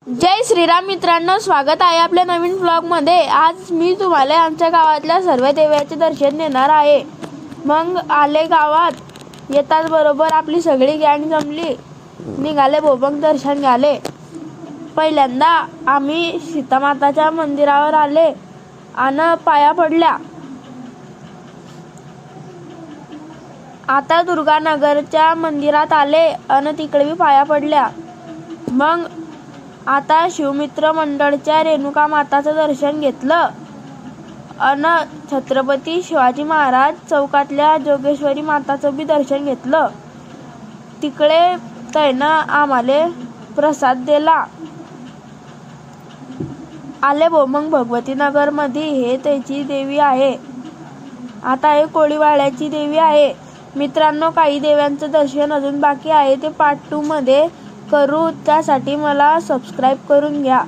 जय श्रीराम मित्रांनो, स्वागत आहे आपल्या नवीन व्लॉग मध्ये। आज मी तुम्हाला आमच्या गावातल्या सर्व देवाचे दर्शन देणार आहे। मग आले गावात, येताच बरोबर आपली सगळी गँग जमली, निघाले बोबंग दर्शन घ्याले। पहिल्यांदा आम्ही सीतामाताच्या मंदिरावर आले आणि पाया पडल्या। आता दुर्गानगरच्या मंदिरात आले आणि तिकडे भी पाया पडल्या। मग आता शिवमित्र मंडळच्या रेणुका माताचं दर्शन घेतलं आणि छत्रपती शिवाजी महाराज चौकातल्या जोगेश्वरी माताचं भी दर्शन घेतलं। तिकडे त्यानं आम्हाला प्रसाद दिला। आले मग भगवती नगर मध्ये, हे त्याची देवी आहे। आता हे कोळीवाड्याची देवी आहे। मित्रांनो, काही देव्यांचं दर्शन अजून बाकी आहे, ते पार्ट 2 मध्ये करू। त्यासाठी मला सबस्क्राईब करून घ्या।